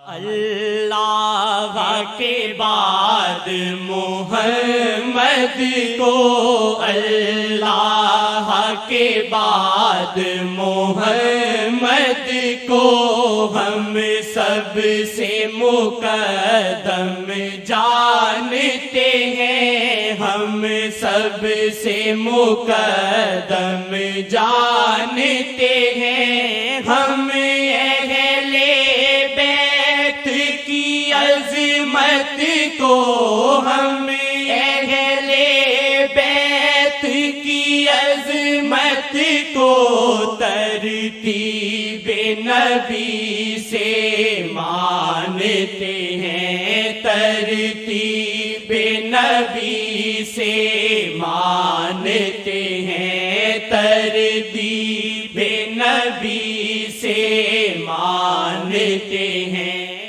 اللہ کے بعد محمد کو، اللہ کے بعد محمد کو ہم سب سے مقدم جانتے ہیں، ہم سب سے مقدم جانتے ہیں، ہم اہل بیت کی عظمت کو، ہم اہل بیت کی عظمت کو ترتیب نبی سے مانتے ہیں، ترتیب نبی سے مانتے ہیں، ترتیب نبی سے مانتے ہیں۔